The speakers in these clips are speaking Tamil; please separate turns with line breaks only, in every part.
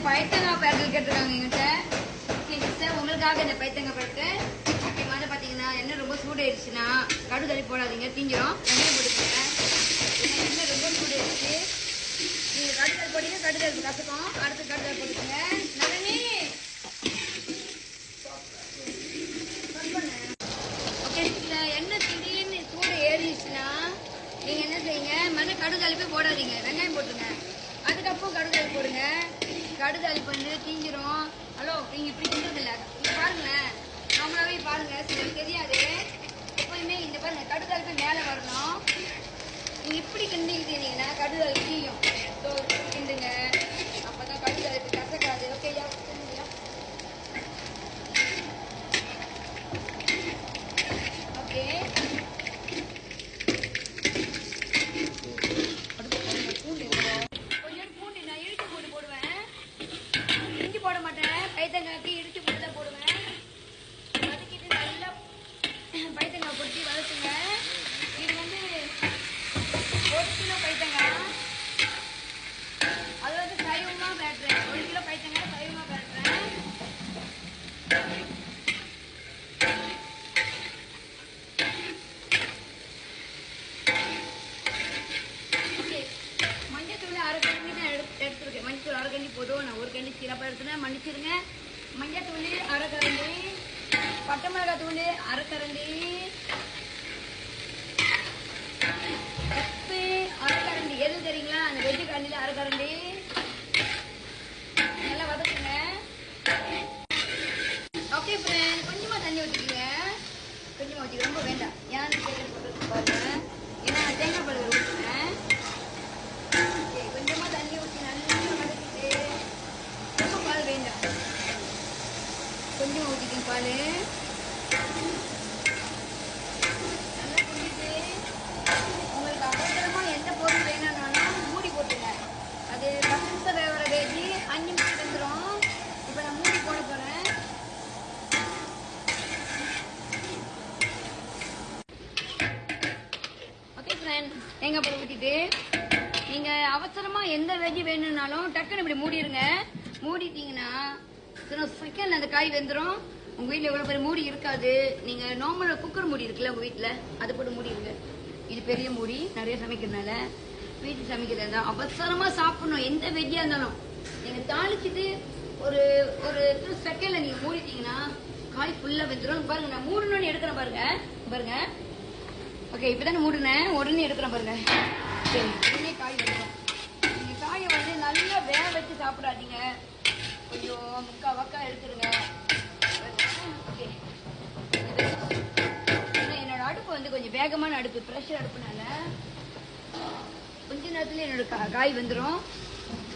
பைத்தங்காய் பேட்டல் கேட்டுருக்காங்க எங்கிட்ட. உங்களுக்காக இந்த பைத்தங்காய் பேட்டல் முக்கியமான பார்த்தீங்கன்னா எண்ணெய் ரொம்ப சூடாயிடுச்சுன்னா கடுதளி போடாதீங்க, தீஞ்சிரும். எண்ணெய் போட்டுக்கோங்க. எண்ணெய் ரொம்ப சூடாயிடுச்சு. நீங்கள் கடுதல் போட்டீங்க, கடுதல் கசக்கும். அடுத்து கடுதல் போட்டுக்கோங்க. நளினி ஓகே. எண்ணெய் திடீர்னு சூடு ஏறிடுச்சுன்னா நீங்கள் என்ன செய்யுங்க, மறுபடியும் கடுதளிப்பே போடாதீங்க, வெங்காயம் போட்டுருங்க. அதுக்கப்புறம் கடுதல் போடுங்க. கடுதல் பண்ணி தீஞ்சிரும். ஹலோ, நீங்கள் இப்படி தின்றதில்ல, இங்கே பாருங்களேன், நம்மளாவே பாருங்கள், சிலருக்கு தெரியாது. எப்போயுமே இந்த பாருங்க கடுதலுக்கு மேலே வரணும். நீங்கள் இப்படி கிண்டிக்கிட்டீங்கன்னா கடுதல் தீயும். ஸோ கிண்டுங்க, அப்போ தான் கடுதலுக்கு கசக்காது. ஓகேயா? ஓகே. கொஞ்சம் பூண்டு நான் இடிச்சு போட்டு போடுவேன். இஞ்சி போட மாட்டேன், பைத்தங்காய்க்கு இடிச்சு போட்டு தான் போடுவேன். வதக்கிட்டு நல்லா பைத்தங்காய் பொடிச்சு வதக்குங்க. இது வந்து 1 கிலோ பைத்தங்காய், அது வந்து சைவமாக பேட்டுறேன். 1 கிலோ பைத்தங்காய் சைவமாக பேட்டுறேன். எடுத்துருக்கேன். மஞ்சள் அரை கண்டி போதும். நான் 1 கண்டி சிறப்பாக எடுத்துனேன், மன்னிச்சிருங்க. மஞ்சள் தூள் அரை கரண்டி, பட்டை மிளகாய் தூள் அரை கரண்டி, உப்பு அரை கரண்டி. எது தெரியுங்களா? அந்த வெஜ்ஜு கரண்டியில் அரை கரண்டி. நல்லா வதக்குங்க. ஓகே ஃப்ரெண்ட், கொஞ்சமாக தண்ணி ஊற்றிக்கங்க. கொஞ்சமாக ஊற்றிக்க, ரொம்ப வேண்டாம். ஏன்னு கேட்டு பாருங்க, ஏன்னா தேங்காய் பால் ஊற்றுனேன். கொஞ்சமா தண்ணி ஊற்றி நல்லா வதக்கிட்டு, ரொம்ப பால் வேண்டாம், கொஞ்சம் ஊற்றிக்கணும் பால். நல்லா குடிச்சிட்டு உங்களுக்கு அவசரமா எந்த பொருள் வேணும்னாலும் மூடி போட்டுங்க. அது 10 நிமிஷம் வேகிற வேகி 5 நிமிஷம் வெந்துடும். இப்போ நான் மூடி போட போறேன். ஓகே ஃப்ரெண்ட், தேங்காய் பால் ஊற்றிட்டு நீங்கள் அவசரமாக எந்த வெஜ்ஜு வேணும்னாலும் டக்குன்னு இப்படி மூடிடுங்க. மூடிட்டீங்கன்னா சில செகண்ட் அந்த காய் வெந்துடும். உங்கள் வீட்டில் எவ்வளோ பெரிய மூடி இருக்காது. நீங்கள் நார்மலாக குக்கர் மூடி இருக்குல்ல உங்கள் வீட்டில், அது போட்டு மூடிடுங்க. இது பெரிய மூடி, நிறைய சமைக்கிறதுனால வீட்டுக்கு சமைக்கிறது தான். அவசரமாக சாப்பிடணும் எந்த வெஜ்ஜாக இருந்தாலும் நீங்கள் தாளிச்சிட்டு ஒரு 2 செகண்டில் நீங்கள் மூடிட்டீங்கன்னா காய் ஃபுல்லாக வெந்துடும். பாருங்கள், நான் மூடணும்னு எடுக்கிறேன் பாருங்க. ஓகே, இப்போ தானே மூடினேன், உடனே எடுக்கிறேன் பாருங்க. சரி, உடனே காய் வந்துடும். நீங்கள் காயை வந்து நல்லா வேக வச்சு சாப்பிடாதீங்க, கொஞ்சம் முக்கால் வக்கா எடுத்துருங்க. ஓகே, என்னோட அடுப்பு வந்து கொஞ்சம் வேகமான அடுப்பு, ப்ரெஷர் அடுப்புனால கொஞ்ச நேரத்துல என்னோட காய் வந்துடும்.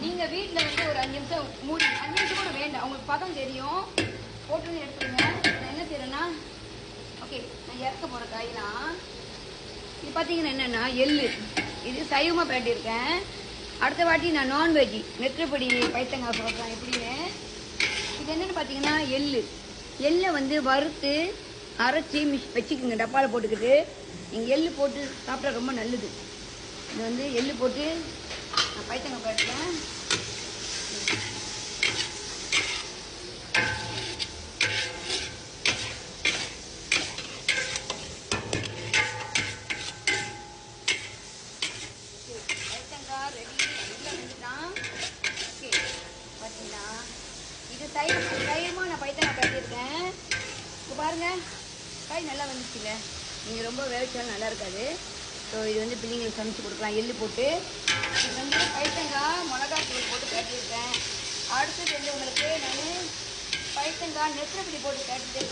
நீங்கள் வீட்டில் வந்து ஒரு 5 நிமிஷம் மூடி, 5 நிமிஷம் கூட வேண்டாம், உங்களுக்கு பதம் தெரியும், போட்டுன்னு எடுத்துருங்க. நான் என்ன செய்யறேன்னா, ஓகே, நான் இறக்க போகிற காயெல்லாம் இது பார்த்தீங்கன்னா என்னென்னா எள்ளு, இது சைவமாக பேட்டியிருக்கேன். அடுத்த வாட்டி நான் நான்வெஜ்ஜி நெத்திரப்படி பைத்தங்காய் சொல்கிறேன் எப்படின்னு. இது என்னென்னு பார்த்தீங்கன்னா எள்ளை வந்து வறுத்து அரைச்சி வச்சுக்கோங்க, டப்பாவில் போட்டுக்கிட்டு. நீங்கள் எள்ளு போட்டு சாப்பிட்டா ரொம்ப நல்லது. இது வந்து எள்ளு போட்டு நான் பைத்தங்காய் பேட்டுறேன். இது சைவமாக நான் பைத்தங்காய் பேட்டியிருக்கேன். இப்போ பாருங்கள், காய் நல்லா வந்துச்சுங்க. நீங்கள் ரொம்ப வேவிச்சாலும் நல்லா இருக்காது. ஸோ இது வந்து பிள்ளைங்களுக்கு சமைச்சு கொடுக்கலாம் எள்ளு போட்டு. இது வந்து பைத்தங்காய் மிளகாத்தூள் போட்டு பேட்டியிருக்கேன். அடுத்தது வந்து உங்களுக்கு நான் பைத்தங்காய் நெத்திரப்படி போட்டு பேட்டிட்டு